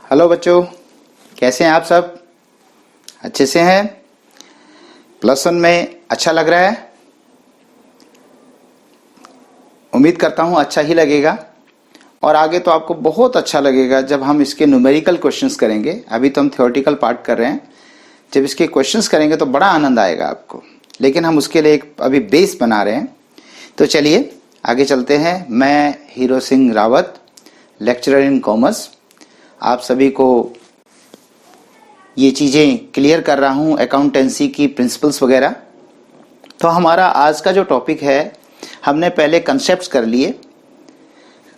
Hello बच्चों, कैसे हैं आप सब? अच्छे से हैं? +1 में अच्छा लग रहा है? उम्मीद करता हूं अच्छा ही लगेगा और आगे तो आपको बहुत अच्छा लगेगा जब हम इसके न्यूमेरिकल क्वेश्चंस करेंगे। अभी तो हम थ्योरेटिकल पार्ट कर रहे हैं। जब इसके क्वेश्चंस करेंगे तो बड़ा आनंद आएगा आपको, लेकिन हम उसके लिए एक अभी बेस बना रहे हैं। तो चलिए आगे चलते हैं। मैं hero Singh Rawat, lecturer in commerce, आप सभी को ये चीज़ें क्लियर कर रहा हूँ, अकाउंटेंसी की प्रिंसिपल्स वगैरह। तो हमारा आज का जो टॉपिक है, हमने पहले कंसेप्ट्स कर लिए।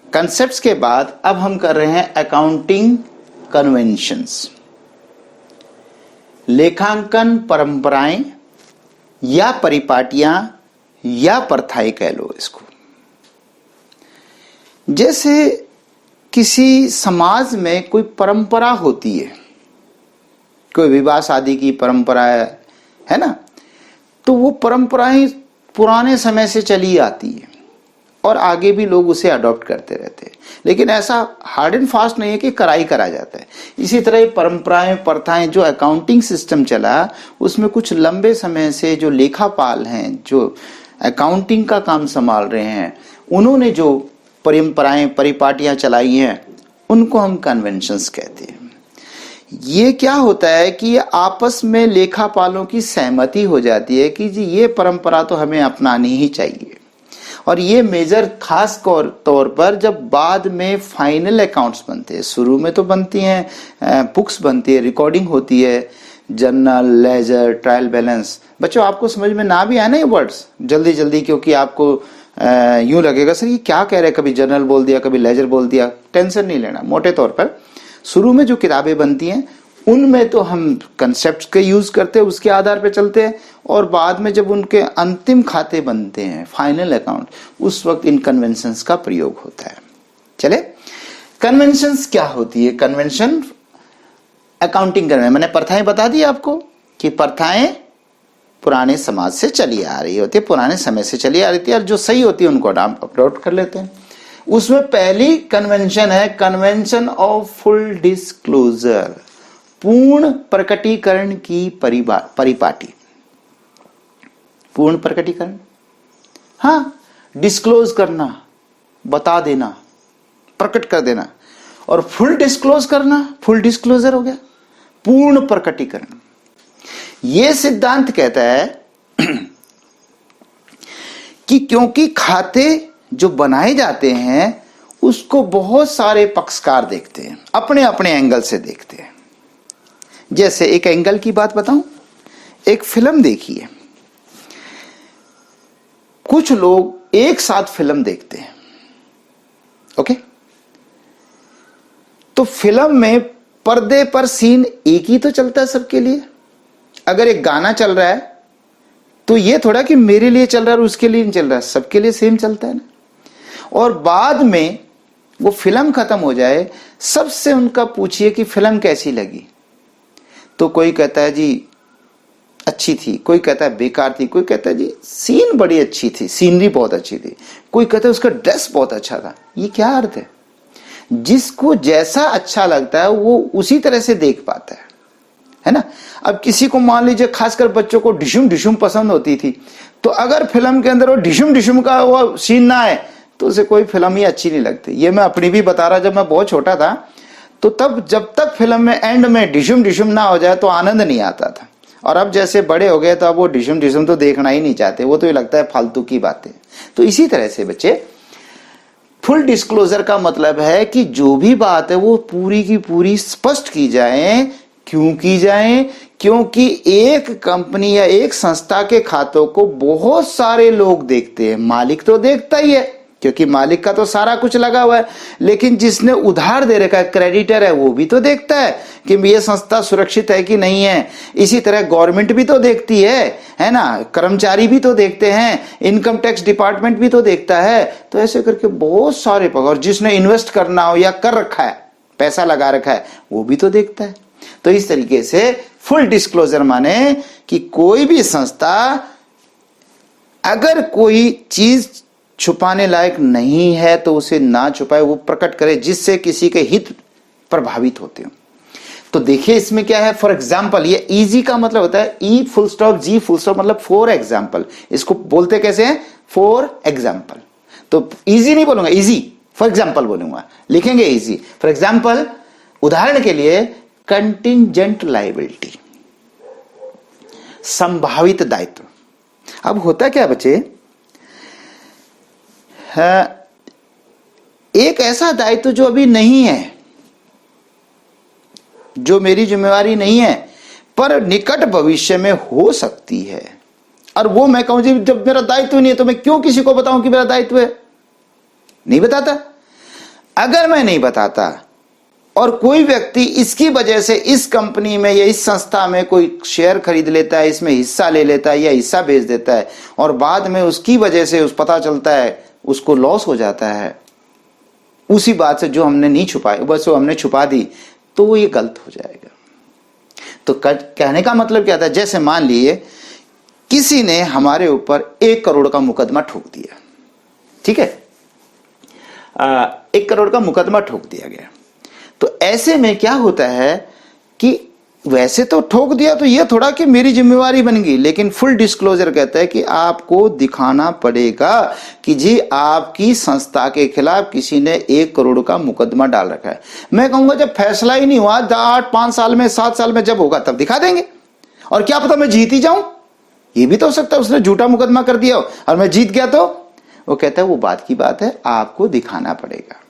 कंसेप्ट्स के बाद अब हम कर रहे हैं अकाउंटिंग कन्वेंशंस, लेखांकन परंपराएं या परिपाटियां या प्रथाएं कह लो इसको। जैसे किसी समाज में कोई परंपरा होती है, कोई विवाह शादी की परंपरा है ना, तो वो परंपराएं पुराने समय से चली आती है और आगे भी लोग उसे अडॉप्ट करते रहते हैं। लेकिन ऐसा हार्ड एंड फास्ट नहीं है कि करा जाता है। इसी तरह ये परंपराएं प्रथाएं, जो अकाउंटिंग सिस्टम चला, उसमें कुछ लंबे समय से जो लेखापाल हैं, जो अकाउंटिंग का काम संभाल रहे हैं, उन्होंने जो परंपराएं परिपाटियां चलाई हैं, उनको हम कन्वेंशंस कहते हैं। ये क्या होता है कि आपस में लेखापालों की सहमति हो जाती है कि जी ये परंपरा तो हमें अपनानी ही चाहिए। और ये मेजर खास तौर पर जब बाद में फाइनल अकाउंट्स बनते हैं। शुरू में तो बनती हैं बुक्स बनती है, रिकॉर्डिंग होती है, जर्नल, लेजर, ट्रायल बैलेंस। बच्चों आपको समझ में ना भी आए ना ये वर्ड्स जल्दी जल्दी, क्योंकि आपको यूं लगेगा सर ये क्या कह रहे हैं, कभी जर्नल बोल दिया, कभी लेजर बोल दिया। टेंशन नहीं लेना। मोटे तौर पर शुरू में जो किताबें बनती हैं उनमें तो हम कंसेप्ट्स के यूज करते हैं, उसके आधार पे चलते हैं, और बाद में जब उनके अंतिम खाते बनते हैं, फाइनल अकाउंट, उस वक्त इन कन्वेंशंस का प्रयोग होता है। चले, कन्वेंशंस क्या होती है? कन्वेंशन अकाउंटिंग करने, मैंने प्रथाएं बता दी आपको कि प्रथाएं पुराने समाज से चली आ रही होती है, पुराने समय से चली आ रही थी, और जो सही होती है उनको हम अपलोड कर लेते हैं। उसमें पहली कन्वेंशन है कन्वेंशन ऑफ फुल डिस्क्लोजर, पूर्ण प्रकटीकरण की परिपाटी। पूर्ण प्रकटीकरण, हाँ, डिस्क्लोज करना, बता देना, प्रकट कर देना। और फुल डिस्क्लोज करना, फुल डिस्क्लोजर हो गया पूर्ण प्रकटीकरण। यह सिद्धांत कहता है कि क्योंकि खाते जो बनाए जाते हैं उसको बहुत सारे पक्षकार देखते हैं, अपने अपने एंगल से देखते हैं। जैसे एक एंगल की बात बताऊं, एक फिल्म देखिए, कुछ लोग एक साथ फिल्म देखते हैं, ओके? तो फिल्म में पर्दे पर सीन एक ही तो चलता है सबके लिए। अगर एक गाना चल रहा है तो ये थोड़ा कि मेरे लिए चल रहा है और उसके लिए नहीं चल रहा है, सबके लिए सेम चलता है ना। और बाद में वो फिल्म खत्म हो जाए, सबसे उनका पूछिए कि फिल्म कैसी लगी, तो कोई कहता है जी अच्छी थी, कोई कहता है बेकार थी, कोई कहता है जी सीन बड़ी अच्छी थी, सीनरी बहुत अच्छी थी, कोई कहता है उसका ड्रेस बहुत अच्छा था। ये क्या अर्थ है? जिसको जैसा अच्छा लगता है वो उसी तरह से देख पाता है ना। अब किसी को मान लीजिए, खासकर बच्चों को डिशुम डिशुम पसंद होती थी, तो अगर फिल्म के अंदर वो डिशुम डिशुम का वो सीन ना आए तो उसे कोई फिल्म ही अच्छी नहीं लगती। ये मैं अपनी भी बता रहा, जब मैं बहुत छोटा था तो तब जब तक फिल्म में एंड में डिशुम डिशुम ना हो जाए तो आनंद नहीं आता था। और अब जैसे बड़े हो गए तो अब वो डिशुम डिशुम तो देखना ही नहीं चाहते, वो तो ये लगता है फालतू की बातें। तो इसी तरह से बच्चे, फुल डिस्क्लोजर का मतलब है कि जो भी बात है वो पूरी की पूरी स्पष्ट की जाए। क्यों की जाए? क्योंकि एक कंपनी या एक संस्था के खातों को बहुत सारे लोग देखते हैं। मालिक तो देखता ही है, क्योंकि मालिक का तो सारा कुछ लगा हुआ है, लेकिन जिसने उधार दे रखा है, क्रेडिटर है, वो भी तो देखता है कि ये संस्था सुरक्षित है कि नहीं है। इसी तरह गवर्नमेंट भी तो देखती है ना, कर्मचारी भी तो देखते हैं, इनकम टैक्स डिपार्टमेंट भी तो देखता है। तो ऐसे करके बहुत सारे पग, और जिसने इन्वेस्ट करना हो या कर रखा है, पैसा लगा रखा है, वो भी तो देखता है। तो इस तरीके से फुल डिस्क्लोजर माने कि कोई भी संस्था अगर कोई चीज छुपाने लायक नहीं है तो उसे ना छुपाए, वो प्रकट करे, जिससे किसी के हित प्रभावित होते हो। तो देखिए इसमें क्या है, फॉर एग्जाम्पल, ये इजी का मतलब होता है ई फुल स्टॉप जी फुल स्टॉप, मतलब फॉर एग्जाम्पल। इसको बोलते कैसे हैं, फॉर एग्जाम्पल। तो इजी नहीं बोलूंगा, इजी, फॉर एग्जाम्पल बोलूंगा, लिखेंगे इजी। फॉर एग्जाम्पल, उदाहरण के लिए कंटिंजेंट लायबिलिटी, संभावित दायित्व। अब होता क्या बच्चे, एक ऐसा दायित्व जो अभी नहीं है, जो मेरी जिम्मेवारी नहीं है, पर निकट भविष्य में हो सकती है। और वो मैं कहूं जी जब मेरा दायित्व नहीं है तो मैं क्यों किसी को बताऊं कि मेरा दायित्व है, नहीं बताता। अगर मैं नहीं बताता और कोई व्यक्ति इसकी वजह से इस कंपनी में या इस संस्था में कोई शेयर खरीद लेता है, इसमें हिस्सा ले लेता है या हिस्सा बेच देता है, और बाद में उसकी वजह से उस पता चलता है उसको लॉस हो जाता है उसी बात से जो हमने नहीं छुपाई, बस वो हमने छुपा दी, तो वो ये गलत हो जाएगा। तो कहने का मतलब क्या था, जैसे मान लिए किसी ने हमारे ऊपर 1 करोड़ का मुकदमा ठोक दिया, ठीक है, 1 करोड़ का मुकदमा ठोक दिया गया। तो ऐसे में क्या होता है कि वैसे तो ठोक दिया तो ये थोड़ा कि मेरी जिम्मेवारी बन गई, लेकिन फुल डिस्क्लोजर कहता है कि आपको दिखाना पड़ेगा कि जी आपकी संस्था के खिलाफ किसी ने 1 करोड़ का मुकदमा डाल रखा है। मैं कहूंगा जब फैसला ही नहीं हुआ, 8-5 साल में 7 साल में जब होगा तब दिखा देंगे, और क्या पता मैं जीत ही जाऊं, ये भी तो हो सकता है उसने झूठा मुकदमा कर दिया हो और मैं जीत गया। तो वो कहता है वो बात की बात है, आपको दिखाना पड़ेगा।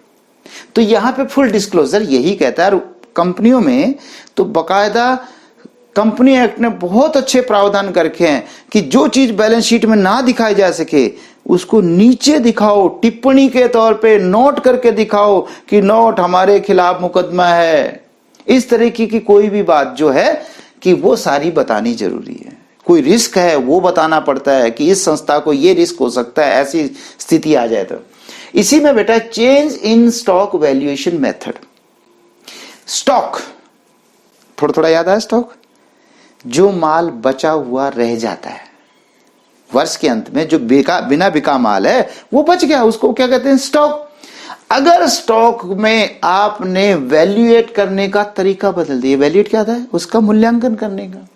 तो यहां पे फुल डिस्क्लोजर यही कहता है। कंपनियों में तो बकायदा कंपनी एक्ट ने बहुत अच्छे प्रावधान करके हैं कि जो चीज बैलेंस शीट में ना दिखाई जा सके उसको नीचे दिखाओ, टिप्पणी के तौर पे नोट करके दिखाओ कि नोट हमारे खिलाफ मुकदमा है। इस तरीके की कोई भी बात जो है कि वो सारी बतानी जरूरी है। कोई रिस्क है वो बताना पड़ता है कि इस संस्था को ये रिस्क हो सकता है, ऐसी स्थिति आ जाए तो। इसी में बेटा change in stock valuation method. Stock थोड़ा थोड़ा याद आया, स्टॉक जो माल बचा हुआ रह जाता है वर्ष के अंत में, जो बिना बिका माल है वो बच गया, उसको क्या कहते हैं, स्टॉक। अगर स्टॉक में आपने वैल्यूएट करने का तरीका बदल दिया, वैल्यूएट क्या था, उसका मूल्यांकन करने का,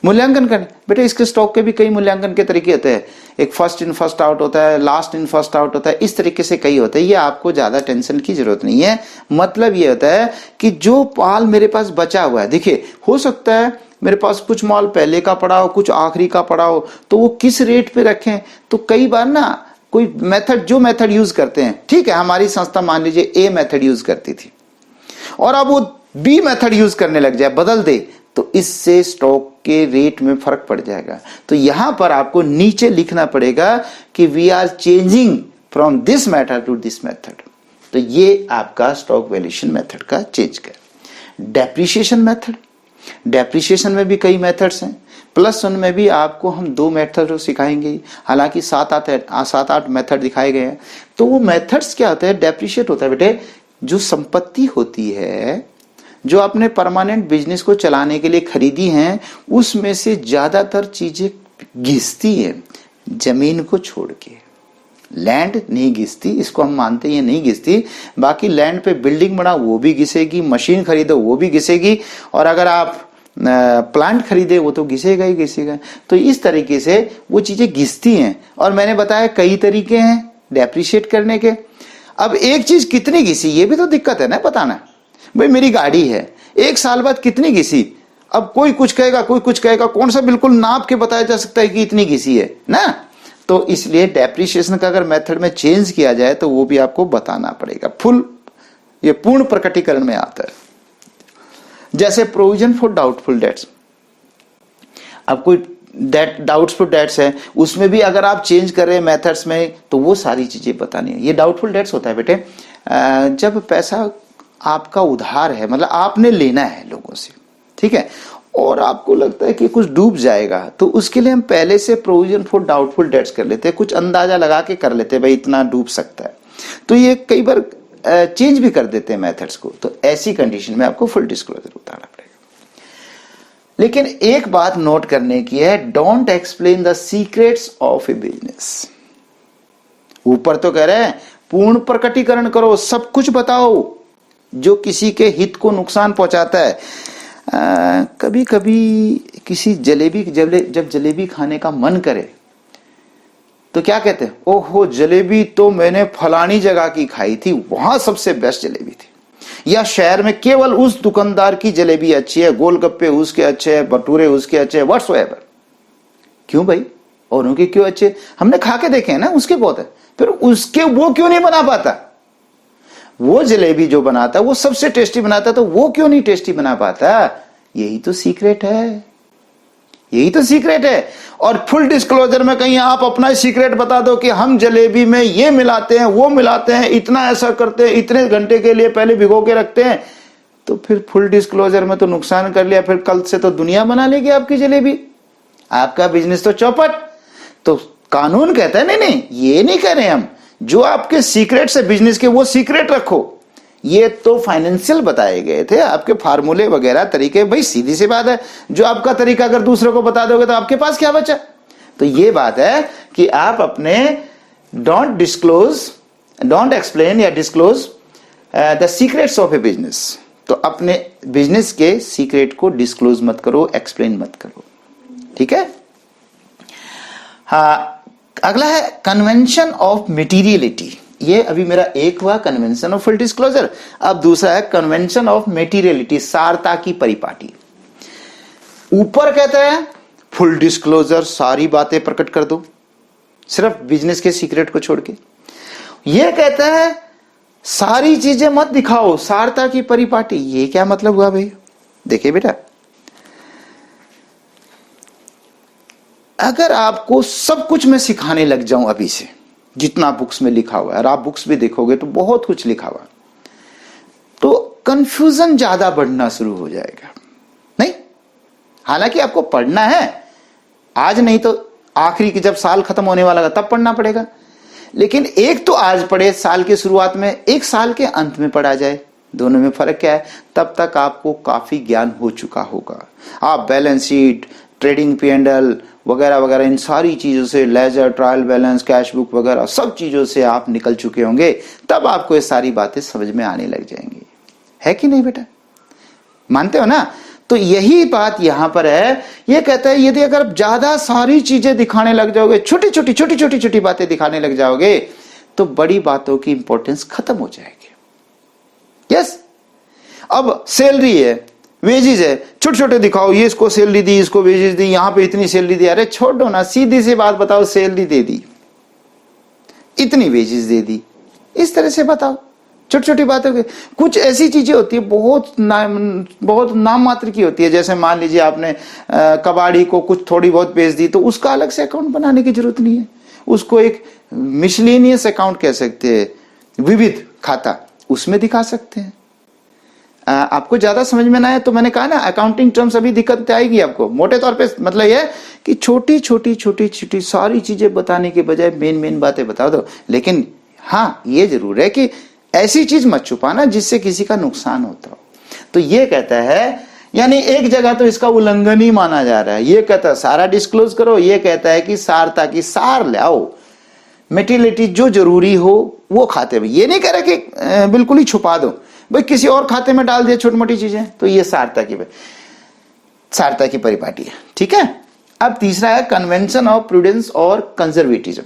मूल्यांकन करने, बेटा इसके स्टॉक के भी कई मूल्यांकन के तरीके होते हैं। एक फर्स्ट इन फर्स्ट आउट होता है, लास्ट इन फर्स्ट आउट होता है, इस तरीके से कई होते हैं। ये आपको ज्यादा टेंशन की जरूरत नहीं है। मतलब ये होता है कि जो माल मेरे पास बचा हुआ है, देखिए हो सकता है मेरे पास कुछ माल पहले का पड़ा हो, कुछ आखिरी का पड़ा हो, तो वो किस रेट पे रखें। तो कई बार ना कोई मेथड, जो मेथड यूज करते हैं, ठीक है हमारी संस्था मान लीजिए ए मेथड यूज करती थी और अब वो बी मेथड यूज करने लग जाए, बदल दे, तो इससे स्टॉक के रेट में फर्क पड़ जाएगा। तो यहां पर आपको नीचे लिखना पड़ेगा कि we are changing from this method to this method. तो ये आपका स्टॉक वैल्यूएशन मेथड का चेंज कर। डेप्रिसिएशन मेथड, डेप्रिसिएशन में भी कई मेथड्स हैं, प्लस उनमें भी आपको हम 2 मेथड सिखाएंगे, हालांकि 7-8 मेथड दिखाए गए हैं। तो वो मेथड्स क्या होते हैं, डेप्रिशिएट होता है बेटे जो संपत्ति होती है जो आपने परमानेंट बिजनेस को चलाने के लिए खरीदी हैं, उसमें से ज्यादातर चीजें घिसती है जमीन को छोड़ के। लैंड नहीं घिसती, इसको हम मानते हैं ये नहीं घिसती। बाकी लैंड पे बिल्डिंग बना वो भी घिसेगी, मशीन खरीदो वो भी घिसेगी, और अगर आप प्लांट खरीदे वो तो घिसेगा ही घिसेगा। तो इस तरीके से वो चीजें घिसती हैं। और मैंने बताया कई तरीके हैं डेप्रिशिएट करने के। अब एक चीज कितनी घिसी ये भी तो दिक्कत है ना बताना। भाई मेरी गाड़ी है, 1 साल बाद कितनी घिसी, अब कोई कुछ कहेगा कोई कुछ कहेगा, कौन सा बिल्कुल नाप के बताया जा सकता है कि इतनी घिसी है ना। तो इसलिए डेप्रिसिएशन का अगर मेथड में चेंज किया जाए तो वो भी आपको बताना पड़ेगा। फुल ये पूर्ण प्रकटीकरण में आता है। जैसे प्रोविजन फॉर डाउटफुल डेट्स, अब कोई डाउटफुल डेट्स है उसमें भी अगर आप चेंज कर रहे हैं मेथड्स में तो वो सारी चीजें बतानी है। ये डाउटफुल डेट्स होता है बेटे जब पैसा आपका उधार है, मतलब आपने लेना है लोगों से, ठीक है, और आपको लगता है कि कुछ डूब जाएगा, तो उसके लिए हम पहले से प्रोविजन फॉर डाउटफुल डेट्स कर लेते हैं, कुछ अंदाजा लगा के कर लेते हैं भाई इतना डूब सकता है। तो ये कई बार चेंज भी कर देते हैं मेथड्स को। तो ऐसी कंडीशन में आपको फुल डिस्क्लोजर उतारना पड़ेगा। लेकिन एक बात नोट करने की है, don't explain the secrets of A business. ऊपर तो कह रहे हैं पूर्ण प्रकटीकरण करो, सब कुछ बताओ, जो किसी के हित को नुकसान पहुंचाता है। कभी कभी किसी जब जलेबी खाने का मन करे तो क्या कहते हैं, ओहो जलेबी तो मैंने फलानी जगह की खाई थी, वहां सबसे बेस्ट जलेबी थी। या शहर में केवल उस दुकानदार की जलेबी अच्छी है, गोलगप्पे उसके अच्छे हैं, भटूरे उसके अच्छे हैं, व्हाट्सएवर। क्यों भाई, और उनके क्यों अच्छे? हमने खा के देखे हैं ना, उसके बहुत है, फिर उसके वो क्यों नहीं बना पाता? वो जलेबी जो बनाता है वो सबसे टेस्टी बनाता है, तो वो क्यों नहीं टेस्टी बना पाता? यही तो सीक्रेट है, यही तो सीक्रेट है। और फुल डिस्क्लोजर में कहीं आप अपना सीक्रेट बता दो कि हम जलेबी में ये मिलाते हैं, वो मिलाते हैं, इतना ऐसा करते हैं, इतने घंटे के लिए पहले भिगो के रखते हैं, तो फिर फुल डिस्क्लोजर में तो नुकसान कर लिया, फिर कल से तो दुनिया बना लेगी आपकी जलेबी, आपका बिजनेस तो चौपट। तो कानून कहता है नहीं नहीं, ये नहीं करें हम, जो आपके सीक्रेट से बिजनेस के वो सीक्रेट रखो। ये तो फाइनेंशियल बताए गए थे, आपके फार्मूले वगैरह तरीके, भाई सीधी सी बात है, जो आपका तरीका अगर दूसरों को बता दोगे तो आपके पास क्या बचा? तो ये बात है कि आप अपने डोंट एक्सप्लेन या disclose the secrets of A business. तो अपने बिजनेस के सीक्रेट को डिस्क्लोज मत करो, एक्सप्लेन मत करो, ठीक है। हाँ, अगला है कन्वेंशन ऑफ मटेरियलिटी। ये अभी मेरा एक हुआ कन्वेंशन ऑफ फुल डिस्क्लोजर, अब दूसरा है कन्वेंशन ऑफ मटेरियलिटी, सारता की परिपाटी। ऊपर कहता है फुल डिस्क्लोजर, सारी बातें प्रकट कर दो, सिर्फ बिजनेस के सीक्रेट को छोड़ के। ये कहता है सारी चीजें मत दिखाओ, सारता की परिपाटी। ये क्या मतलब हुआ भाई? देखिए बेटा, अगर आपको सब कुछ मैं सिखाने लग जाऊं अभी से, जितना बुक्स में लिखा हुआ है, और आप बुक्स भी देखोगे तो बहुत कुछ लिखा हुआ, तो कंफ्यूजन ज्यादा बढ़ना शुरू हो जाएगा। नहीं, हालांकि आपको पढ़ना है, आज नहीं तो आखिरी की जब साल खत्म होने वाला तब पढ़ना पड़ेगा, लेकिन एक तो आज पढ़े साल की शुरुआत में, एक साल के अंत में पढ़ा जाए, दोनों में फर्क क्या है? तब तक आपको काफी ज्ञान हो चुका होगा। आप बैलेंस शीट, ट्रेडिंग P&L वगैरह वगैरह, इन सारी चीजों से, ledger, trial balance, cash book वगैरह सब चीजों से आप निकल चुके होंगे, तब आपको ये सारी बातें समझ में आने लग जाएंगी, है कि नहीं बेटा? मानते हो ना? तो यही बात यहां पर है। ये कहता है यदि अगर ज्यादा सारी चीजें दिखाने लग जाओगे, छोटी छोटी बातें दिखाने लग जाओगे, तो बड़ी बातों की इंपॉर्टेंस खत्म हो जाएगी। यस, अब सैलरी है, वेजेस है, छोटे छोटे दिखाओ, ये इसको सैलरी दी, इसको वेजेस दी, यहां पे इतनी सैलरी दी। अरे छोड़ो ना, सीधी सी बात बताओ, सैलरी दे दी, इतनी वेजेस दे दी, इस तरह से बताओ। छोटी छोटी बातों के कुछ ऐसी चीजें होती है बहुत नाम मात्र की होती है, जैसे मान लीजिए आपने कबाड़ी को कुछ थोड़ी बहुत बेच दी, तो उसका अलग से अकाउंट बनाने की जरूरत नहीं है, उसको एक मिसलेनियस अकाउंट कह सकते हैं, विविध खाता, उसमें दिखा सकते हैं। आपको ज्यादा समझ में ना आए तो मैंने कहा ना, अकाउंटिंग टर्म्स अभी दिक्कत आएगी आपको। मोटे तौर पे मतलब यह कि छोटी छोटी सारी चीजें बताने के बजाय मेन बातें बता दो। लेकिन हाँ, ये जरूर है कि ऐसी चीज मत छुपाना जिससे किसी का नुकसान होता हो। तो ये कहता है, यानी एक जगह तो इसका उल्लंघन ही माना जा रहा है। ये कहता है सारा डिस्क्लोज करो, ये कहता है कि सारता की सार ले आओ, मेटीरियलिटी जो जरूरी हो वो खाते में। ये नहीं कह रहा कि बिल्कुल ही छुपा दो, भाई किसी और खाते में डाल दिया छोटी मोटी चीजें। तो ये सारता की परिपाटी है, ठीक है। अब तीसरा है कन्वेंशन ऑफ प्रूडेंस और कंजर्वेटिज्म।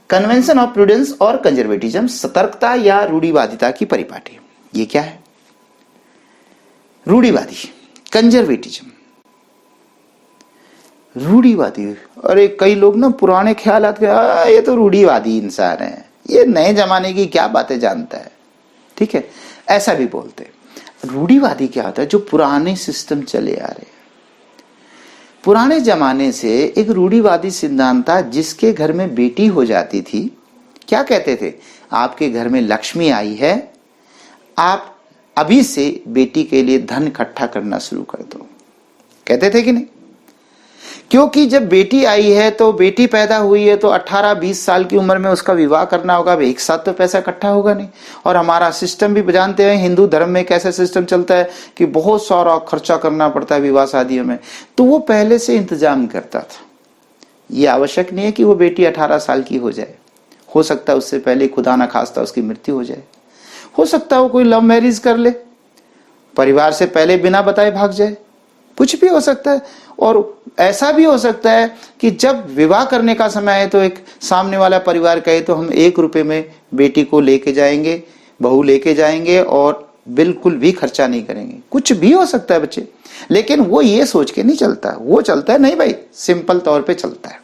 कन्वेंशन ऑफ प्रूडेंस और कंजर्वेटिज्म, सतर्कता या रूढ़िवादिता की परिपाटी। ये क्या है? रूढ़िवादी, कंजर्वेटिज्म, रूढ़िवादी। अरे कई लोग ना पुराने ख्यालात के, ये तो रूढ़िवादी इंसान है, ये नए जमाने की क्या बातें जानता है, ठीक है, ऐसा भी बोलते हैं। रूढ़िवादी क्या होता है? जो पुराने सिस्टम चले आ रहे हैं, पुराने जमाने से एक रूढ़िवादी सिद्धांत था। जिसके घर में बेटी हो जाती थी, क्या कहते थे? आपके घर में लक्ष्मी आई है, आप अभी से बेटी के लिए धन इकट्ठा करना शुरू कर दो, कहते थे कि नहीं? क्योंकि जब बेटी आई है तो बेटी पैदा हुई है तो 18-20 साल की उम्र में उसका विवाह करना होगा, एक साथ तो पैसा इकट्ठा होगा नहीं। और हमारा सिस्टम भी जानते हैं, हिंदू धर्म में कैसा सिस्टम चलता है कि बहुत सारा खर्चा करना पड़ता है विवाह शादियों में, तो वो पहले से इंतजाम करता था। ये आवश्यक नहीं है कि वो बेटी 18 साल की हो जाए, हो सकता है उससे पहले खुदा ना खास्ता उसकी मृत्यु हो जाए, हो सकता है वो कोई लव मैरिज कर ले, परिवार से पहले बिना बताए भाग जाए, कुछ भी हो सकता है। और ऐसा भी हो सकता है कि जब विवाह करने का समय है तो एक सामने वाला परिवार कहे तो हम 1 रुपए में बेटी को लेके जाएंगे, बहू लेके जाएंगे और बिल्कुल भी खर्चा नहीं करेंगे, कुछ भी हो सकता है बच्चे। लेकिन वो ये सोच के नहीं चलता, वो चलता है नहीं भाई, सिंपल तौर पे चलता है।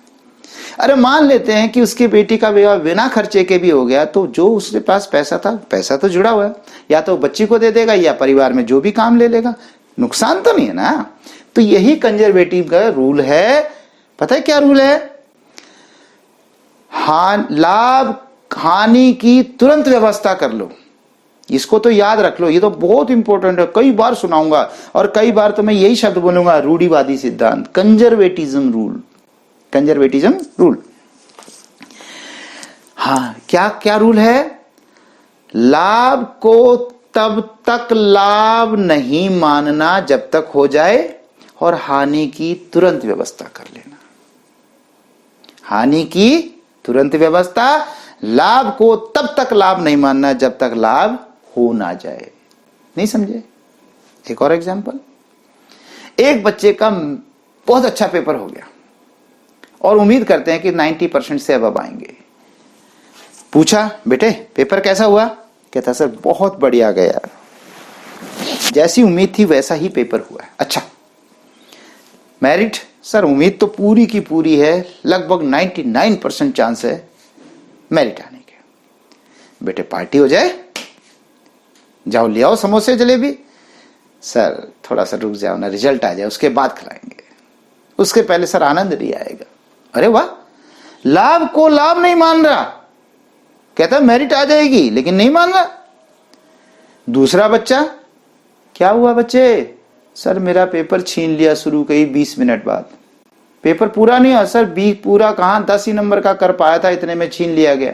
अरे मान लेते हैं कि उसकी बेटी का विवाह बिना खर्चे के भी हो गया, तो जो उसके पास पैसा था, पैसा तो जुड़ा हुआ है, या तो बच्ची को दे देगा या परिवार में जो भी काम ले लेगा, नुकसान तो नहीं है ना। तो यही कंजर्वेटिव का रूल है। पता है क्या रूल है? लाभ हानि की तुरंत व्यवस्था कर लो। इसको तो याद रख लो, ये तो बहुत इंपॉर्टेंट है, कई बार सुनाऊंगा और कई बार तो मैं यही शब्द बोलूंगा, रूढ़िवादी सिद्धांत, कंजर्वेटिज्म रूल, कंजर्वेटिज्म रूल। हाँ, क्या क्या रूल है? लाभ को तब तक लाभ नहीं मानना जब तक हो जाए, और हानि की तुरंत व्यवस्था कर लेना। हानि की तुरंत व्यवस्था, लाभ को तब तक लाभ नहीं मानना जब तक लाभ हो ना जाए। नहीं समझे? एक और एग्जांपल, एक बच्चे का बहुत अच्छा पेपर हो गया और उम्मीद करते हैं कि 90% से अब आएंगे। पूछा, बेटे पेपर कैसा हुआ? कहता सर बहुत बढ़िया गया, जैसी उम्मीद थी वैसा ही पेपर हुआ है। अच्छा, मेरिट? सर उम्मीद तो पूरी की पूरी है, लगभग 99% चांस है मेरिट आने के। बेटे पार्टी हो जाए, जाओ ले आओ समोसे जलेबी। सर थोड़ा सा रुक जाओ ना, रिजल्ट आ जाए उसके बाद खिलाएंगे, उसके पहले सर आनंद नहीं आएगा। अरे वाह, लाभ को लाभ नहीं मान रहा, कहता मेरिट आ जाएगी लेकिन नहीं मान रहा। दूसरा बच्चा, क्या हुआ बच्चे? सर मेरा पेपर छीन लिया शुरू के ही 20 मिनट बाद, पेपर पूरा नहीं हुआ सर, बी पूरा कहां, 10 ही नंबर का कर पाया था, इतने में छीन लिया गया।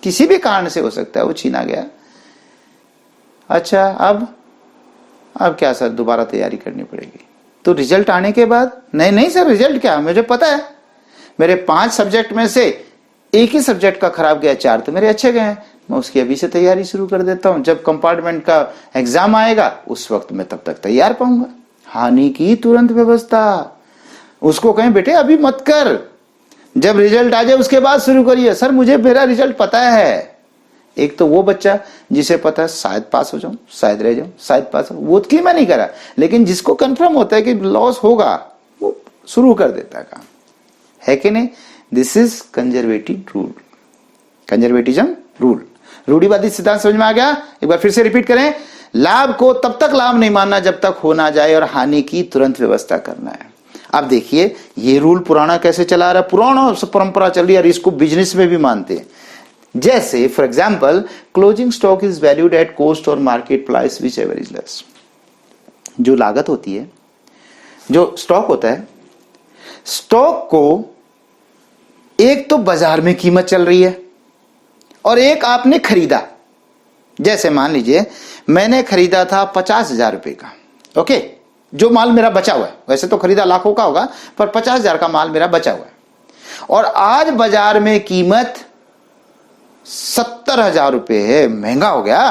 किसी भी कारण से हो सकता है वो छीना गया। अच्छा, अब क्या सर, दोबारा तैयारी करनी पड़ेगी। तो रिजल्ट आने के बाद, नहीं सर रिजल्ट क्या, मुझे पता है मेरे 5 सब्जेक्ट में से एक ही सब्जेक्ट का खराब गया, 4 तो मेरे अच्छे गए हैं, मैं उसकी अभी से तैयारी शुरू कर देता हूं, जब कंपार्टमेंट का एग्जाम आएगा उस वक्त मैं तब तक तैयार पाऊंगा। हानि की तुरंत व्यवस्था। उसको कहें बेटे अभी मत कर, जब रिजल्ट आ जाए उसके बाद शुरू करिए। सर मुझे मेरा रिजल्ट पता है। एक तो वो बच्चा जिसे पता है शायद पास हो जाऊं, शायद रह जाऊं, शायद पास हो, वो की मैं नहीं करा, लेकिन जिसको कंफर्म होता है कि लॉस होगा वो शुरू कर देता है काम, है कि नहीं? This is conservative rule, conservatism rule. रूढ़िवादी सिद्धांत समझ में आ गया? एक बार फिर से रिपीट करें, लाभ को तब तक लाभ नहीं मानना जब तक हो ना जाए, और हानि की तुरंत व्यवस्था करना है। अब देखिए ये रूल पुराना कैसे चला रहा है, पुराना परंपरा चल रही है, और इसको बिजनेस में भी मानते हैं। जैसे for example, closing stock is valued at cost or market price whichever is less. जो लागत होती है, जो स्टॉक होता है, स्टॉक को एक तो बाजार में कीमत चल रही है और एक आपने खरीदा। जैसे मान लीजिए मैंने खरीदा था 50,000 रुपए का, ओके, जो माल मेरा बचा हुआ है, वैसे तो खरीदा लाखों का होगा पर 50,000 का माल मेरा बचा हुआ है, और आज बाजार में कीमत 70,000 रुपए है, महंगा हो गया,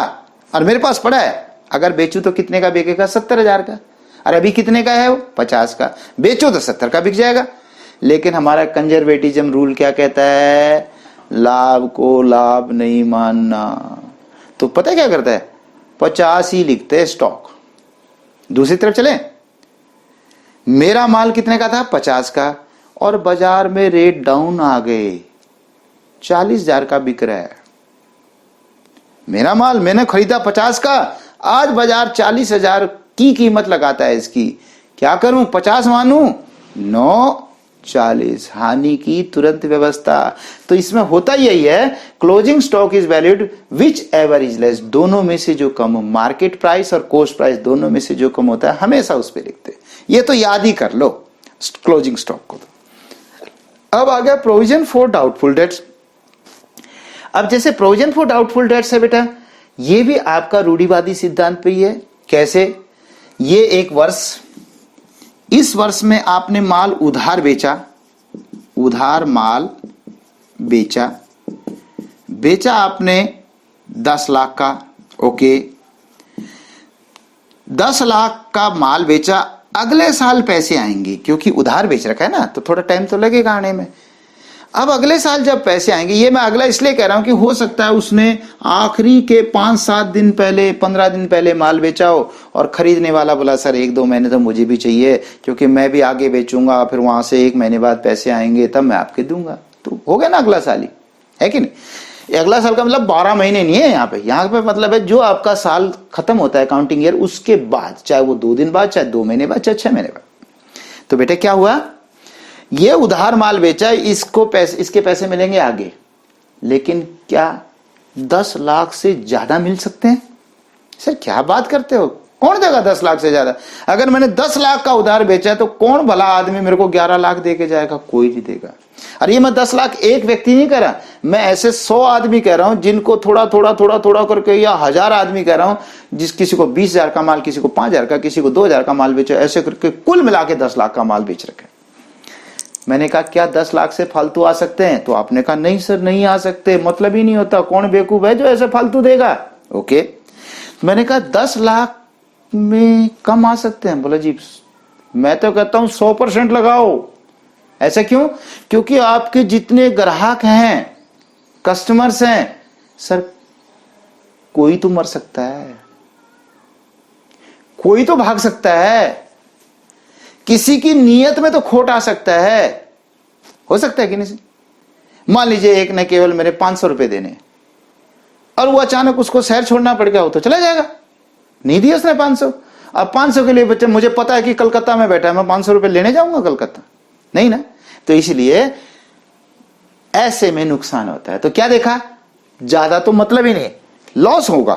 और मेरे पास पड़ा है, अगर बेचूं तो कितने का बिकेगा? 70,000 का। और अभी कितने का है वो? 50 का। बेचो तो 70 का बिक जाएगा। लेकिन हमारा कंजर्वेटिज्म रूल क्या कहता है? लाभ को लाभ नहीं मानना। तो पता है क्या करता है? 50 ही लिखते हैं स्टॉक। दूसरी तरफ चलें, मेरा माल कितने का था? 50 का, और बाजार में रेट डाउन आ गए, 40,000 का बिक रहा है। मेरा माल मैंने खरीदा 50 का, आज बाजार 40,000 की कीमत लगाता है इसकी, क्या करूं? 50 मानूं? नो, 40। हानि की तुरंत व्यवस्था। तो इसमें होता यही है, closing stock is valued which ever is less, दोनों में से जो कम हो, मार्केट प्राइस और कॉस्ट प्राइस दोनों में से जो कम होता है हमेशा उस पर लिखते हैं। ये तो याद ही कर लो क्लोजिंग स्टॉक को। अब आ गया प्रोविजन फॉर डाउटफुल डेट्स। अब जैसे प्रोविजन फॉर डाउटफुल डेट्स है बेटा, ये भी आपका रूढ़िवादी सिद्धांत पे ही है। कैसे? ये एक वर्ष, इस वर्ष में आपने माल उधार बेचा, उधार माल बेचा, बेचा आपने 10 लाख का, ओके, 10 लाख का माल बेचा, अगले साल पैसे आएंगे क्योंकि उधार बेच रखा है ना, तो थोड़ा टाइम तो लगेगा आने में। अब अगले साल जब पैसे आएंगे, ये मैं अगला इसलिए कह रहा हूं कि हो सकता है उसने आखिरी के 5-7 दिन पहले, 15 दिन पहले माल बेचा हो और खरीदने वाला बोला सर 1-2 महीने तो मुझे भी चाहिए क्योंकि मैं भी आगे बेचूंगा, फिर वहां से 1 महीने बाद पैसे आएंगे तब मैं आपके दूंगा, तो हो गया ना अगला साल ही, है कि नहीं। अगला साल का मतलब 12 महीने नहीं है यहाँ पे मतलब है जो आपका साल खत्म होता है काउंटिंग ईयर उसके बाद, चाहे वो 2 दिन बाद, चाहे 2 महीने बाद, चाहे 6 महीने बाद। तो बेटे क्या हुआ, ये उधार माल बेचा, इसको पैसे, इसके पैसे मिलेंगे आगे, लेकिन क्या 10 लाख से ज्यादा मिल सकते हैं? सर क्या बात करते हो, कौन देगा 10 लाख से ज्यादा? अगर मैंने 10 लाख का उधार बेचा तो कौन भला आदमी मेरे को 11 लाख दे के जाएगा? कोई नहीं देगा। अरे ये मैं 10 लाख एक व्यक्ति नहीं कह रहा, मैं ऐसे 100 आदमी कह रहा हूं जिनको थोड़ा थोड़ा थोड़ा थोड़ा करके, या 1000 आदमी कह रहा हूं जिस किसी को 20,000 का माल, किसी को 5,000 का, किसी को 2,000 का माल बेचा, ऐसे करके कुल मिला के 10 लाख का माल बेच रखे। मैंने कहा क्या 10 लाख से फालतू आ सकते हैं? तो आपने कहा नहीं सर नहीं आ सकते, मतलब ही नहीं होता, कौन बेवकूफ है जो ऐसे फालतू देगा। ओके, मैंने कहा 10 लाख में कम आ सकते हैं? बोला जी मैं तो कहता हूं 100% लगाओ। ऐसा क्यों? क्योंकि आपके जितने ग्राहक हैं, कस्टमर्स हैं, सर कोई तो मर सकता है, कोई तो भाग सकता है, किसी की नीयत में तो खोट आ सकता है, हो सकता है कि नहीं? मान लीजिए एक ने केवल मेरे 500 रुपए देने और वो अचानक उसको शहर छोड़ना पड़ गया हो तो चला जाएगा, नहीं दिया उसने 500। अब 500 के लिए बच्चे, मुझे पता है कि कलकत्ता में बैठा है, मैं 500 रुपए लेने जाऊंगा कलकत्ता? नहीं ना। तो इसलिए ऐसे में नुकसान होता है। तो क्या देखा, ज्यादा तो मतलब ही नहीं, लॉस होगा,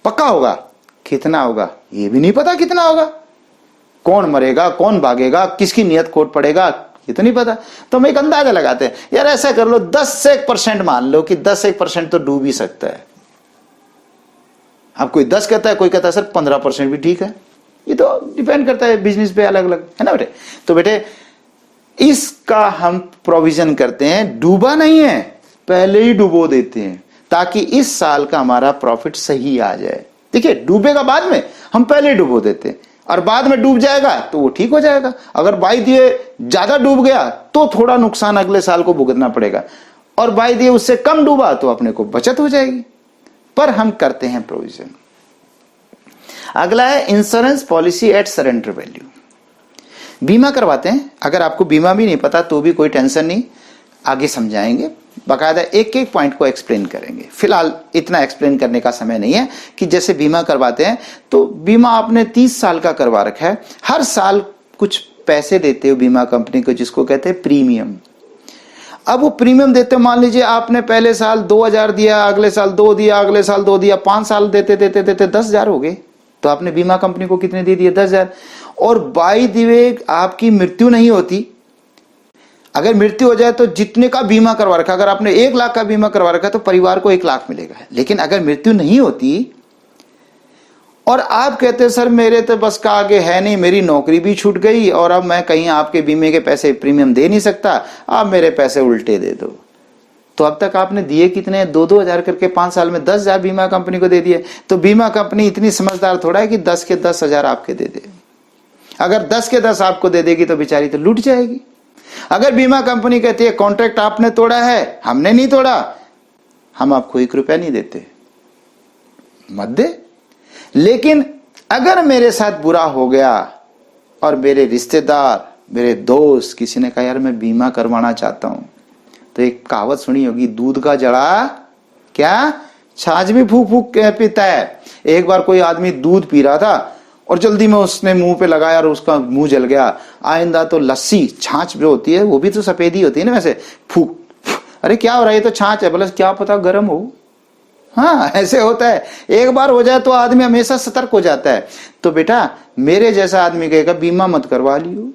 पक्का होगा। कितना होगा ये भी नहीं पता, कितना होगा, कौन मरेगा, कौन भागेगा, किसकी नियत खोट पड़ेगा, ये तो नहीं पता। तो हम एक अंदाजा लगाते हैं, यार ऐसा कर लो 10 से 1% मान लो कि 10 से 1% तो डूब ही सकता है। अब कोई 10 कहता है, कोई कहता है सर 15% भी ठीक है, ये तो डिपेंड करता है बिजनेस पे, अलग अलग है ना बेटे। तो बेटे इसका हम प्रोविजन करते हैं, डूबा नहीं है, पहले ही डुबो देते हैं ताकि इस साल का हमारा प्रॉफिट सही आ जाए। देखिए डूबेगा बाद में, हम पहले ही डुबो देते हैं, और बाद में डूब जाएगा तो वो ठीक हो जाएगा। अगर बाई दिए ज्यादा डूब गया तो थोड़ा नुकसान अगले साल को भुगतना पड़ेगा, और बाई दिए उससे कम डूबा तो अपने को बचत हो जाएगी। पर हम करते हैं प्रोविजन। अगला है insurance policy at surrender value. बीमा करवाते हैं, अगर आपको बीमा भी नहीं पता तो भी कोई टेंशन नहीं, आगे समझाएंगे, बाकायदा एक एक पॉइंट को एक्सप्लेन करेंगे। फिलहाल इतना एक्सप्लेन करने का समय नहीं है कि जैसे बीमा करवाते हैं तो बीमा आपने 30 साल का करवा रखा है, हर साल कुछ पैसे देते हो बीमा कंपनी को जिसको कहते हैं प्रीमियम। अब वो प्रीमियम देते हो, मान लीजिए आपने पहले साल 2,000 दिया, अगले साल 2 दिया, अगले साल 2 दिया, 5 साल देते देते देते 10,000 हो गए, तो आपने बीमा कंपनी को कितने दे दिए? 10,000। और बाई द वे आपकी मृत्यु नहीं होती, अगर मृत्यु हो जाए तो जितने का बीमा करवा रखा, अगर आपने 1 लाख का बीमा करवा रखा तो परिवार को 1 लाख मिलेगा। लेकिन अगर मृत्यु नहीं होती और आप कहते सर मेरे तो बस का आगे है नहीं, मेरी नौकरी भी छूट गई और अब मैं कहीं आपके बीमे के पैसे प्रीमियम दे नहीं सकता, आप मेरे पैसे उल्टे दे दो, तो अब तक आपने दिए कितने? 2-2 हजार करके 5 साल में 10,000 बीमा कंपनी को दे दिए। तो बीमा कंपनी इतनी समझदार थोड़ा है कि 10 के 10,000 आपके दे दे। अगर 10 के 10 आपको दे देगी तो बेचारी तो लूट जाएगी। अगर बीमा कंपनी कहती है कॉन्ट्रैक्ट आपने तोड़ा है, हमने नहीं तोड़ा, हम आपको 1 रुपया नहीं देते, मत दे। लेकिन अगर मेरे साथ बुरा हो गया और मेरे रिश्तेदार, मेरे दोस्त किसी ने कहा यार मैं बीमा करवाना चाहता हूं, तो एक कहावत सुनी होगी, दूध का जड़ा क्या छाछ भी फूक फूक के पीता है। एक बार कोई आदमी दूध पी रहा था और जल्दी में उसने मुंह पे लगाया और उसका मुंह जल गया। आइंदा तो लस्सी, छाछ जो होती है वो भी तो सफेद ही होती है ना, वैसे फूक, अरे क्या हो रहा है, ये तो छाछ है, बोले क्या पता गर्म हो। हाँ ऐसे होता है, एक बार हो जाए तो आदमी हमेशा सतर्क हो जाता है। तो बेटा मेरे जैसा आदमी कहेगा बीमा मत करवा लियो,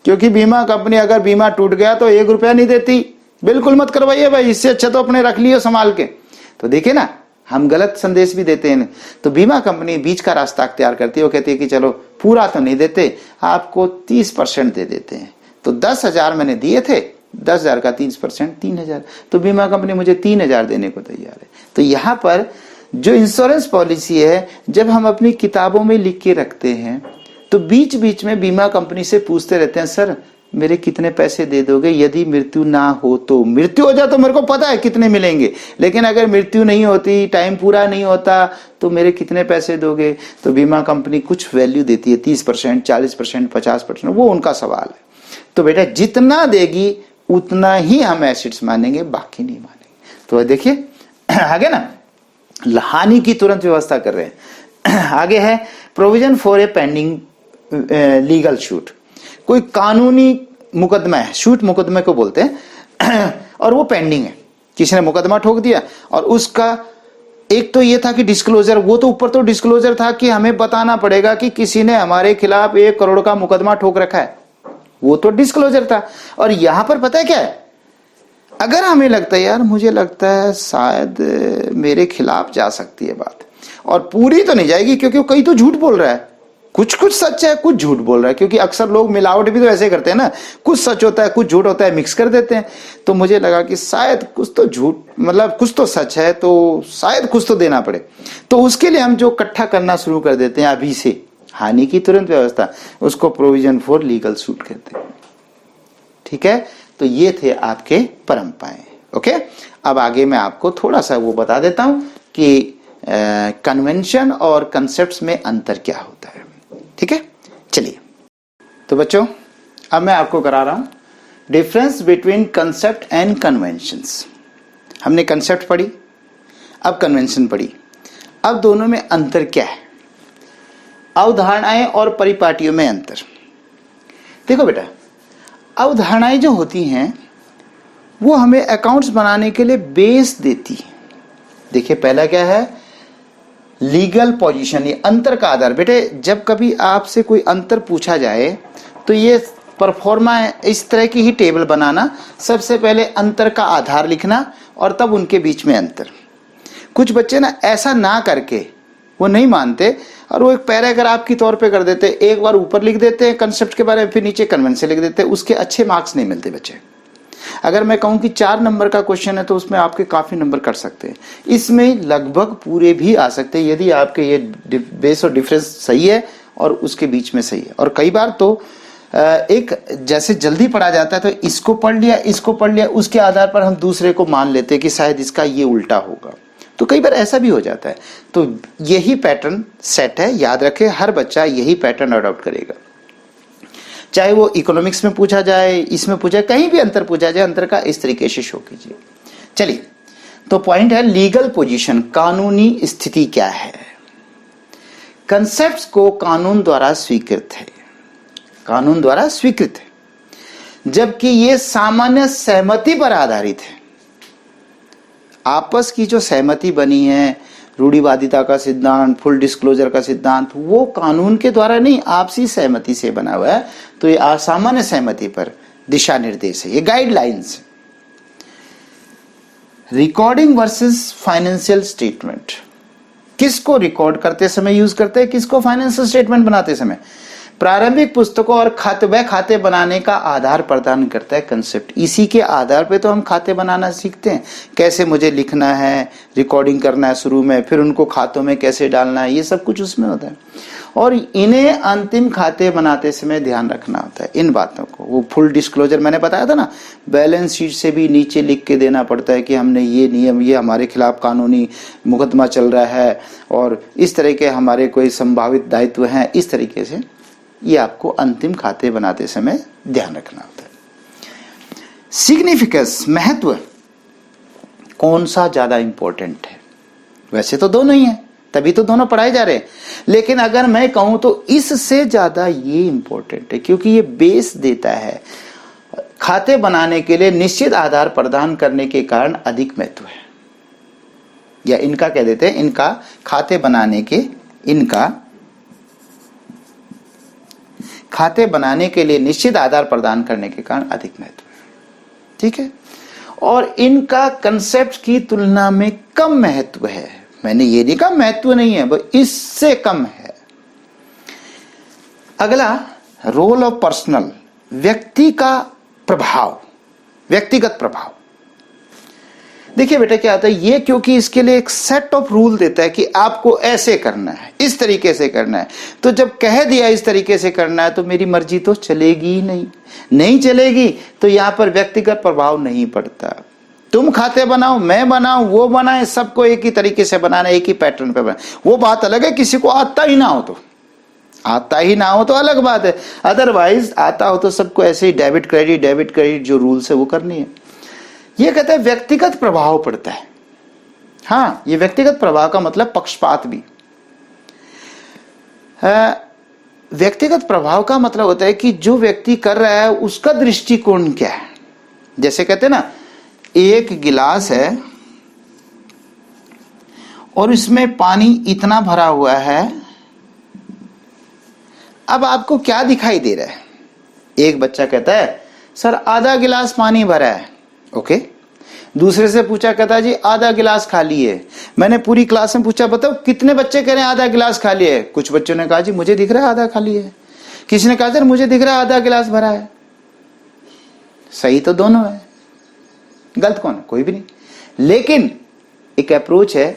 क्योंकि बीमा कंपनी अगर बीमा टूट गया तो 1 रुपया नहीं देती। बिल्कुल मत करवाइए भाई, इससे अच्छा तो अपने रख लियो संभाल के। तो देखिए ना, हम गलत संदेश भी देते हैं। तो बीमा कंपनी बीच का रास्ता अख्तियार करती है, वो कहती है कि चलो पूरा तो नहीं देते, आपको 30% दे देते हैं। तो 10,000 मैंने दिए थे, 10,000 का 30% 3,000, तो बीमा कंपनी मुझे 3,000 देने को तैयार है। तो यहाँ पर जो इंश्योरेंस पॉलिसी है, जब हम अपनी किताबों में लिख के रखते हैं तो बीच बीच में बीमा कंपनी से पूछते रहते हैं, सर मेरे कितने पैसे दे दोगे यदि मृत्यु ना हो तो। मृत्यु हो जाए तो मेरे को पता है कितने मिलेंगे, लेकिन अगर मृत्यु नहीं होती, टाइम पूरा नहीं होता, तो मेरे कितने पैसे दोगे। तो बीमा कंपनी कुछ वैल्यू देती है, 30%, 40%, 50%, वो उनका सवाल है। तो बेटा जितना देगी उतना ही हम एसिड्स मानेंगे, बाकी नहीं मानेंगे। तो देखिए आगे ना हानि की तुरंत व्यवस्था कर रहे हैं। आगे है provision for a pending legal shoot. कोई कानूनी मुकदमा है, शूट मुकदमे को बोलते हैं, और वो पेंडिंग है, किसी ने मुकदमा ठोक दिया और उसका एक तो ये था कि डिस्क्लोजर, वो तो ऊपर तो डिस्क्लोजर था कि हमें बताना पड़ेगा कि किसी ने हमारे खिलाफ 1 करोड़ का मुकदमा ठोक रखा है, वो तो डिस्क्लोजर था। और यहां पर पता है क्या है, अगर हमें लगता है यार मुझे लगता है शायद मेरे खिलाफ जा सकती है बात, और पूरी तो नहीं जाएगी क्योंकि कई तो झूठ बोल रहा है, कुछ कुछ सच है कुछ झूठ बोल रहा है, क्योंकि अक्सर लोग मिलावट भी तो ऐसे करते हैं ना, कुछ सच होता है कुछ झूठ होता है, मिक्स कर देते हैं। तो मुझे लगा कि शायद कुछ तो झूठ, मतलब कुछ तो सच है, तो शायद कुछ तो देना पड़े। तो उसके लिए हम जो इकट्ठा करना शुरू कर देते हैं अभी से, हानि की तुरंत व्यवस्था, उसको प्रोविजन फॉर लीगल सूट कहते हैं। ठीक है, तो ये थे आपके परंपराएं। ओके, अब आगे मैं आपको थोड़ा सा वो बता देता हूं कि कन्वेंशन और कंसेप्ट्स में अंतर क्या होता है। ठीक है, चलिए। तो बच्चों अब मैं आपको करा रहा हूं difference between concept and conventions. हमने कंसेप्ट पढ़ी, अब कन्वेंशन पढ़ी, अब दोनों में अंतर क्या है, अवधारणाएं और परिपाटियों में अंतर। देखो बेटा, अवधारणाएं जो होती हैं वो हमें अकाउंट्स बनाने के लिए बेस देती है। देखिए पहला क्या है, लीगल पोजीशन, ये अंतर का आधार। बेटे जब कभी आपसे कोई अंतर पूछा जाए तो ये परफॉर्मा इस तरह की ही टेबल बनाना, सबसे पहले अंतर का आधार लिखना और तब उनके बीच में अंतर। कुछ बच्चे ना ऐसा ना करके वो नहीं मानते और वो एक पैराग्राफ की तौर पे कर देते, एक बार ऊपर लिख देते हैं कंसेप्ट के बारे में, फिर नीचे कन्वेंशन लिख देते हैं, उसके अच्छे मार्क्स नहीं मिलते बच्चे। अगर मैं कहूं कि 4 नंबर का क्वेश्चन है तो उसमें आपके काफी नंबर कट सकते हैं, इसमें लगभग पूरे भी आ सकते हैं यदि आपके ये बेस और डिफरेंस सही है और उसके बीच में सही है। और कई बार तो एक जैसे जल्दी पढ़ा जाता है तो इसको पढ़ लिया, उसके आधार पर हम दूसरे को मान लेते हैं कि शायद इसका ये उल्टा होगा, तो कई बार ऐसा भी हो जाता है। तो यही पैटर्न सेट है, याद रखें हर बच्चा यही पैटर्न अडॉप्ट करेगा, चाहे वो इकोनॉमिक्स में पूछा जाए, इसमें पूछा, कहीं भी अंतर पूछा जाए, अंतर का इस तरीके से शो कीजिए। चलिए, तो पॉइंट है लीगल पोजीशन, कानूनी स्थिति क्या है। कंसेप्ट्स को कानून द्वारा स्वीकृत है, कानून द्वारा स्वीकृत है, जबकि ये सामान्य सहमति पर आधारित है। आपस की जो सहमति बनी है, रूढ़िवादिता का सिद्धांत, फुल डिस्क्लोजर का सिद्धांत, वो कानून के द्वारा नहीं, आपसी सहमति से बना हुआ है। तो ये असामान्य सहमति पर दिशा निर्देश है, ये guidelines. Recording versus financial statement, किसको रिकॉर्ड करते समय यूज करते हैं, किसको फाइनेंशियल स्टेटमेंट बनाते समय। प्रारंभिक पुस्तकों और खाते बनाने का आधार प्रदान करता है कंसेप्ट। इसी के आधार पे तो हम खाते बनाना सीखते हैं, कैसे मुझे लिखना है, रिकॉर्डिंग करना है शुरू में, फिर उनको खातों में कैसे डालना है, ये सब कुछ उसमें होता है। और इन्हें अंतिम खाते बनाते समय ध्यान रखना होता है इन बातों को। वो फुल डिस्क्लोजर मैंने बताया था ना, बैलेंस शीट से भी नीचे लिख के देना पड़ता है कि हमने ये नियम, ये हमारे खिलाफ कानूनी मुकदमा चल रहा है और इस तरह के हमारे कोई संभावित दायित्व हैं, इस तरीके से ये आपको अंतिम खाते बनाते समय ध्यान रखना होता है। सिग्निफिकेंस, महत्व, कौन सा ज्यादा इंपॉर्टेंट है। वैसे तो दोनों ही है, तभी तो दोनों पढ़ाए जा रहे हैं, लेकिन अगर मैं कहूं तो इससे ज्यादा ये इंपॉर्टेंट है क्योंकि ये बेस देता है। खाते बनाने के लिए निश्चित आधार प्रदान करने के कारण अधिक महत्व है, या इनका कह देते हैं, इनका खाते बनाने के, इनका खाते बनाने के लिए निश्चित आधार प्रदान करने के कारण अधिक महत्व है। ठीक है, और इनका कंसेप्ट की तुलना में कम महत्व है। मैंने ये नहीं कहा महत्व नहीं है, वो इससे कम है। अगला, रोल ऑफ पर्सनल, व्यक्ति का प्रभाव। व्यक्तिगत प्रभाव। देखिए बेटा क्या होता है, ये क्योंकि इसके लिए एक सेट ऑफ रूल देता है कि आपको ऐसे करना है, इस तरीके से करना है, तो जब कह दिया इस तरीके से करना है तो मेरी मर्जी तो चलेगी ही नहीं चलेगी, तो यहां पर व्यक्तिगत प्रभाव नहीं पड़ता। तुम खाते बनाओ, मैं बनाऊं, वो बनाए, सबको एक ही तरीके से बनाना, एक ही पैटर्न पे बनाना। वो बात अलग है किसी को आता ही ना हो तो अलग बात है, अदरवाइज आता हो तो सबको ऐसे ही डेबिट क्रेडिट जो रूल्स है वो करनी है। ये कहता है व्यक्तिगत प्रभाव पड़ता है। हाँ, ये व्यक्तिगत प्रभाव का मतलब पक्षपात भी। व्यक्तिगत प्रभाव का मतलब होता है कि जो व्यक्ति कर रहा है उसका दृष्टिकोण क्या है। जैसे कहते हैं ना, एक गिलास है और इसमें पानी इतना भरा हुआ है, अब आपको क्या दिखाई दे रहा है? एक बच्चा कहता है सर आधा गिलास पानी भरा है, ओके। दूसरे से पूछा, कहता जी आधा गिलास खाली है। मैंने पूरी क्लास में पूछा बताओ कितने बच्चे कह रहे हैं आधा गिलास खाली है? कुछ बच्चों ने कहा जी मुझे दिख रहा है आधा खाली है। किसी ने कहा सर मुझे दिख रहा है आधा गिलास भरा है। सही तो दोनों है, गलत कौन है? कोई भी नहीं। लेकिन एक अप्रोच है,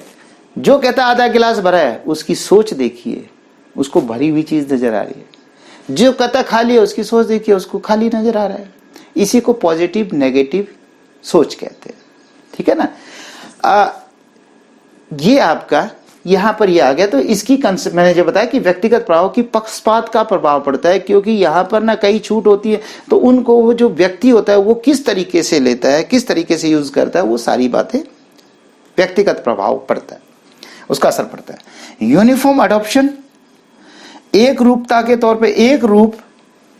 जो कहता आधा गिलास भरा है उसकी सोच देखिए, उसको भरी हुई चीज नजर आ रही है। जो कहता खाली है उसकी सोच देखिए, उसको खाली नजर आ रहा है। इसी को पॉजिटिव नेगेटिव सोच कहते हैं, ठीक है ना। ये आपका यहां पर ये आ गया। तो इसकी कंसेप्ट मैंने जो बताया कि व्यक्तिगत प्रभाव की पक्षपात का प्रभाव पड़ता है, क्योंकि यहां पर ना कई छूट होती है, तो उनको वो जो व्यक्ति होता है वो किस तरीके से लेता है, किस तरीके से यूज करता है, वो सारी बातें व्यक्तिगत प्रभाव पड़ता है, उसका असर पड़ता है। यूनिफॉर्म अडॉप्शन, एक रूपता के तौर पे एक रूप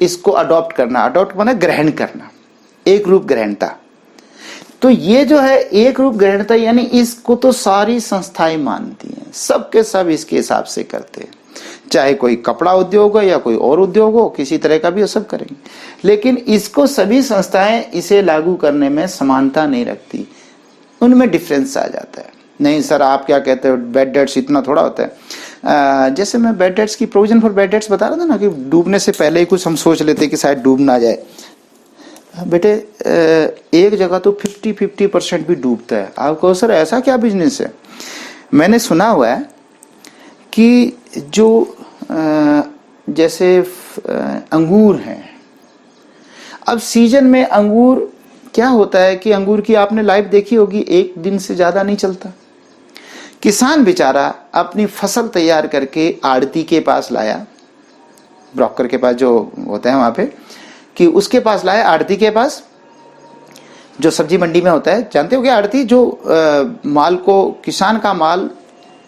इसको अडॉप्ट करना, अडॉप्ट माने ग्रहण करना, एक रूप ग्रहणता। तो ये जो है एक रूप ग्रहणता, यानी इसको तो सारी संस्थाएं मानती हैं, सबके सब इसके हिसाब से करते हैं। चाहे कोई कपड़ा उद्योग हो या कोई और उद्योग हो, किसी तरह का भी वो सब करेंगे, लेकिन इसको सभी संस्थाएं इसे लागू करने में समानता नहीं रखती, उनमें डिफरेंस आ जाता है। नहीं सर आप क्या कहते हो, बेड डेट्स इतना थोड़ा होता है। जैसे मैं बेड डेट्स की प्रोविजन फॉर बेड डेट्स बता रहा था ना, कि डूबने से पहले ही कुछ हम सोच लेते कि शायद डूब ना जाए। बेटे एक जगह तो 50% भी डूबता है। आप कहो सर ऐसा क्या बिजनेस है? मैंने सुना हुआ है कि जो जैसे अंगूर हैं, अब सीजन में अंगूर क्या होता है कि अंगूर की आपने लाइफ देखी होगी, एक दिन से ज्यादा नहीं चलता। किसान बेचारा अपनी फसल तैयार करके आड़ती के पास लाया, ब्रोकर के पास जो होता है वहां पे, कि उसके पास लाया, आड़ती के पास, जो सब्जी मंडी में होता है, जानते हो क्या आड़ती, जो माल को, किसान का माल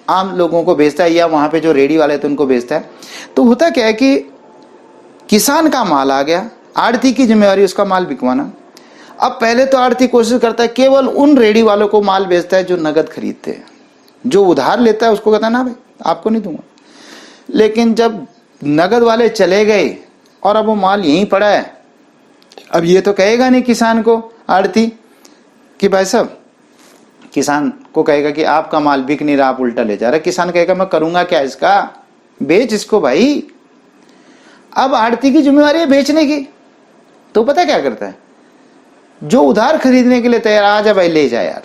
आम लोगों को बेचता है, या वहां पे जो रेडी वाले थे उनको बेचता है। तो होता क्या है कि किसान का माल आ गया, आड़ती की जिम्मेवारी उसका माल बिकवाना। अब पहले तो आड़ती कोशिश करता है केवल उन रेडी वालों को माल बेचता है जो नगद खरीदते हैं, जो उधार लेता है उसको कहता है ना भाई आपको नहीं दूंगा। लेकिन जब नगद वाले चले गए और अब वो माल यहीं पड़ा है, अब ये तो कहेगा नहीं किसान को आड़ती कि भाई साहब, किसान को कहेगा कि आपका माल बिक नहीं रहा, आप उल्टा ले जा रहे। किसान कहेगा मैं करूंगा क्या इसका, बेच इसको भाई। अब आड़ती की जिम्मेवारी है बेचने की, तो पता क्या करता है, जो उधार खरीदने के लिए तैयार, आ जा भाई ले जा यार,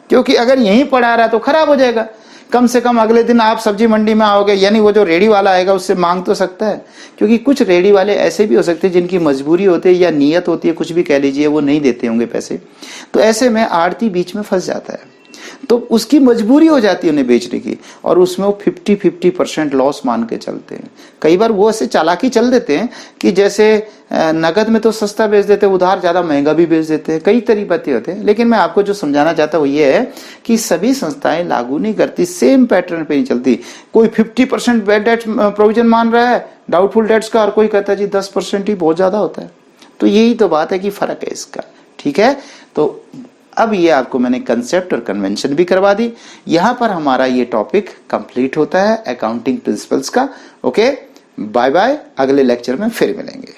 क्योंकि अगर यहीं पड़ा रहा तो खराब हो जाएगा। कम से कम अगले दिन आप सब्जी मंडी में आओगे, यानी वो जो रेडी वाला आएगा उससे मांग तो सकता है, क्योंकि कुछ रेडी वाले ऐसे भी हो सकते हैं जिनकी मजबूरी होती है या नियत होती है, कुछ भी कह लीजिए, वो नहीं देते होंगे पैसे। तो ऐसे में आड़ती बीच में फंस जाता है, तो उसकी मजबूरी हो जाती है उन्हें बेचने की, और उसमें वो 50% लॉस मान के चलते हैं। कई बार वो ऐसे चालाकी चल देते हैं कि जैसे नगद में तो सस्ता बेच देते हैं, उधार ज्यादा महंगा भी बेच देते हैं, कई तरीके होते हैं। लेकिन मैं आपको जो समझाना चाहता हूँ ये है कि सभी संस्थाएं लागू नहीं करती, सेम पैटर्न पे नहीं चलती। कोई 50% बैड डेट प्रोविजन मान रहा है डाउटफुल डेट्स का, और कोई कहता है जी 10% ही बहुत ज्यादा होता है। तो यही तो बात है कि फर्क है इसका, ठीक है। तो अब ये आपको मैंने कंसेप्ट और कन्वेंशन भी करवा दी। यहां पर हमारा ये टॉपिक कंप्लीट होता है अकाउंटिंग प्रिंसिपल्स का। ओके, बाय बाय, अगले लेक्चर में फिर मिलेंगे।